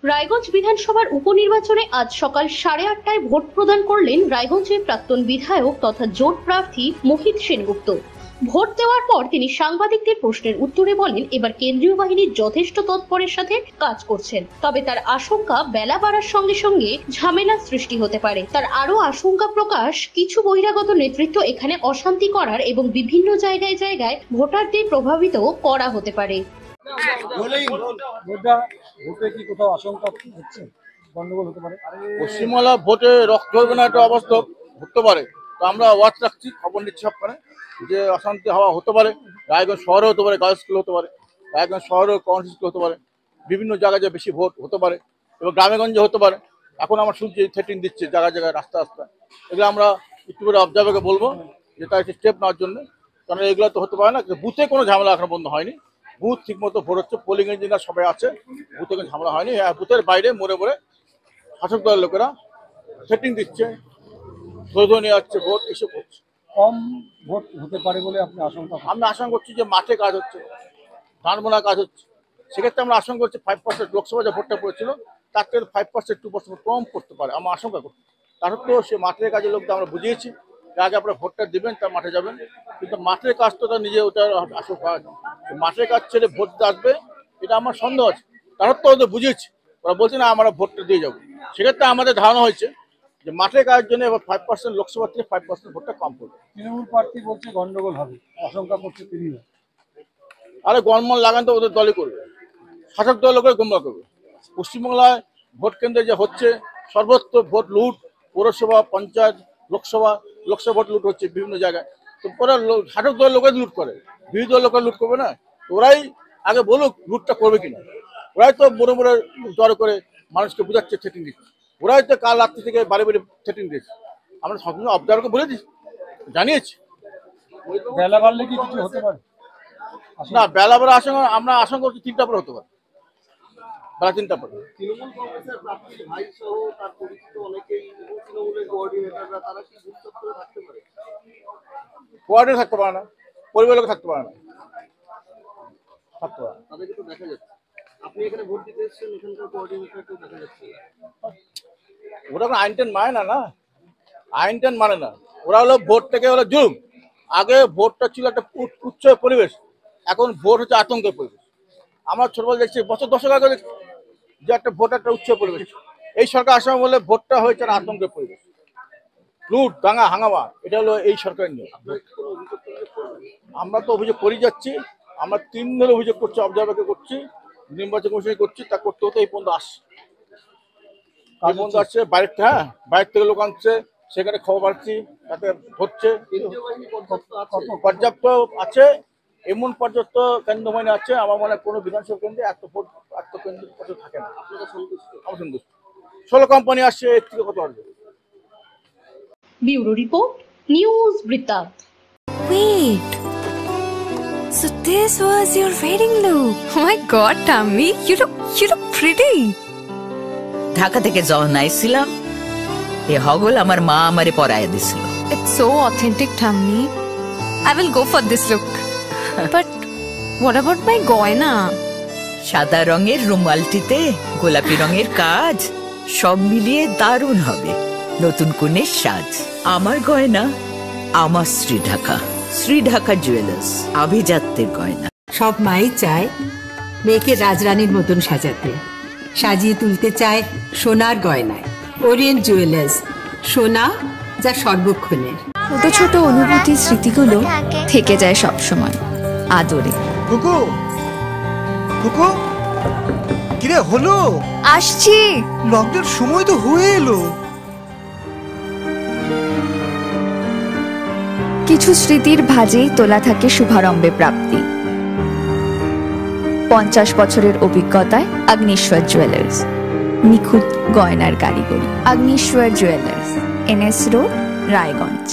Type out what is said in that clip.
রায়গঞ্জ বিধানসভার উপনির্বাচনে আজ সকাল 8:30টায় ভোট প্রদান করলেন রায়গঞ্জের প্রাক্তন বিধায়ক তথা জোট প্রার্থী মোহিত সেনগুপ্ত। ভোট দেওয়ার পর তিনি সাংবাদিকদের প্রশ্নের উত্তরে বলেন, এবার কেন্দ্রীয় বাহিনী যথেষ্ট তৎপরের সাথে কাজ করছেন, তবে তার আশঙ্কা বেলা বাড়ার সঙ্গে সঙ্গে ঝামেলা সৃষ্টি হতে পারে। তার আরো আশঙ্কা প্রকাশ, কিছু বহিরাগত নেতৃত্ব এখানে অশান্তি করার এবং বিভিন্ন জায়গায় জায়গায় ভোটারদের প্রভাবিত করা হতে পারে। পশ্চিমবাংলা ভোটে রক্ত হবে না একটা অবস্থা হতে পারে, তো আমরা ওয়াচ রাখছি, খবর নিচ্ছি সবখানে যে অশান্তি হওয়া হতে পারে। রায়গঞ্জ শহরে হতে পারে, গার্লস স্কুল হতে পারে, রায়গঞ্জ শহরেও কনভেন্ট স্কুল হতে পারে, বিভিন্ন জায়গায় যে বেশি ভোট হতে পারে এবং গ্রামেগঞ্জে হতে পারে। এখন আমার শুনছি থ্রেটিং দিচ্ছে জায়গায় জায়গায়, রাস্তা রাস্তা। এগুলো আমরা একটু করে অবজার্ভারকে বলবো যে তার একটি স্টেপ নেওয়ার জন্য, কারণ এগুলো তো হতে পারে না। বুথে কোনো ঝামেলা এখনো বন্ধ হয়নি, বুথ ঠিক মতো ভোট হচ্ছে, পোলিং এজেন্টরা সবাই আছে, বুথে কোনো ঝামেলা হয়নি। বুথের বাইরে মোড়ে মোড়ে শাসক দলের লোকেরা সেটিং দিচ্ছে, ধরে নিয়ে যাচ্ছে ভোট, এসব করছে। কম ভোট হতে পারে বলে আপনি আশঙ্কা? আমি আশঙ্কা করছি যে মাঠে কাজ হচ্ছে, ধান বোনা কাজ হচ্ছে, সেক্ষেত্রে আমরা আশঙ্কা করছি 5% লোকসভা যে ভোটটা পড়েছিল তার থেকে 5% 2% কম করতে পারে, আমরা আশঙ্কা করছি। তার তো সে মাঠের কাজের লোকদের আমরা বুঝিয়েছি যে আগে আপনারা ভোটটা দিবেন, তার মাঠে যাবেন, কিন্তু মাঠের কাজ তো তার নিজে ওটা আশঙ্কা আছে। মাঠের কাজ ছেড়ে ভোট আসবে এটা আমার সন্দেহ আছে। তার তো ওদের বুঝিয়েছি, ওরা বলছে না আমরা ভোটটা দিয়ে যাবো। সেক্ষেত্রে আমাদের ধারণা হয়েছে যে মাঠের কাজের জন্য এবার 5% লোকসভা থেকে 5% ভোটটা কম করবে। তৃণমূল প্রার্থী বলছে গন্ডগোল হবে, আশঙ্কা করছে তিনি। আরে গণমান লাগান তো ওদের দলই করবে, শাসক দল লোকের গোমরা করবে। পশ্চিমবাংলায় ভোট কেন্দ্রে যে হচ্ছে সর্বত্র ভোট লুট, পৌরসভা, পঞ্চায়েত, লোকসভা ভোট লুট হচ্ছে বিভিন্ন জায়গায়। তো ওরা শাসক দলের লোকের লুট করে, বিরোধী দলের লোকের লুট করবে না। ওরাই আগে বলুক লুটটা করবে কিনা। ওরাই তো মোড়ে মোড়ে জড়ো করে মানুষকে বোঝাচ্ছে, থ্রেটিং দিচ্ছে। ওরাই তো কাল রাত্রি থেকে বাড়ি বাড়ি থ্রেটিং দিচ্ছে। আমরা সবসময় অবজার্ভারকে বলে দিচ্ছি, জানিয়েছি। বেলা বাড়লে কি কিছু হতে পারে না, বেলা বেলা আশঙ্কা, আমরা আশঙ্কা করছি 3টা পরে হতে পারে, বেলা 3টা পরে। তৃণমূল কংগ্রেসের প্রার্থী ভাই সহ তার পরিচিত অনেকেই তৃণমূলের কোঅর্ডিনেটররা তারা কি বুথ চত্বরে থাকতে পারে? কোয়ার্ডিনেটর থাকতে পারে না, পরিবারের লোক থাকতে পারে না, থাকতে পারে না। তাদেরকে তো দেখা যাচ্ছে। আপনি এখানে ভোট দিতে এসেছেন, এখানকার কোঅর্ডিনেটরকেও দেখা যাচ্ছে। ওরা কোনো আইন টেন মানে না, আইন টেন মানে না। ওরা হলো ভোটটাকে হলো জুলুম। আগে ভোটটা ছিল একটা উচ্চ পরিবেশ, এখন ভোট হচ্ছে আতঙ্কের পরিবেশ। আমরা ছোটবেলা দেখছি, বছর 10 আগে দেখছি যে একটা ভোট একটা উচ্চ পরিবেশ। এই সরকার আসার বলে ভোটটা হয়েছে একটা আতঙ্কের পরিবেশ, লুট দাঙ্গা হাঙ্গামা, এটা হলো এই সরকারের নিয়ে। আমরা তো অভিযোগ করে যাচ্ছি, আমরা 3 ধরে অভিযোগ করছি, অবজার্ভারকে করছি, নির্বাচন কমিশনে করছি, তা করতে হতে এই পর্যন্ত আসছে। এই পর্যন্ত আসছে বাইরে থেকে, বাইরের থেকে লোক আনছে, সেখানে খবর পাচ্ছি, তাতে হচ্ছে পর্যাপ্ত আছে। এমন পর্যাপ্ত কেন্দ্র বাহিনী আছে, আমার মনে হয় কোনো বিধানসভা কেন্দ্রে এত ভোট এত কেন্দ্র থাকে না। আমার সন্তুষ্ট 16 কোম্পানি আসছে, এর থেকে কত আসবে? ব্যুরো রিপোর্ট, নিউজ বৃত্তান্ত। Wait. So this was your wedding look. Oh my god, Tammy, you look pretty. Dhaka থেকে যখন আইছিলাম এ হগল আমার মা আমারে পরায় দিছিল। It's so authentic, Tammy. I will go for this look. But what about my goina? সাদা রঙের রুমালটিতে গোলাপি রঙের কাজ, সব মিলিয়ে দারুণ হবে নতুন কনের সাজ। আমার গয়না আমার শ্রী ঢাকা জুয়েলার্স, আভিজাত্যের গয়না। সব মাই চায় মেয়েকে রাজরানীর মতন সাজাতে, সাজিয়ে তুলতে চায় সোনার গয়নায়। ওরিয়েন্ট জুয়েলার্স, সোনা যা সর্বক্ষণের। ছোট ছোট অনুভূতি, স্মৃতিগুলো থেকে যায় সব সময় আদরে। কুকু কুকু, কিরে হলো? আসছি, লকডাউন সময় তো হয়ে এলো। কিছু স্মৃতির ভাজেই তোলা থাকে শুভারম্ভে প্রাপ্তি। 50 বছরের অভিজ্ঞতায় আগ্নেশ্বর জুয়েলার্স, নিখুঁত গয়নার কারিগরি। Agneshwar jewellers, NS road, Raiganj.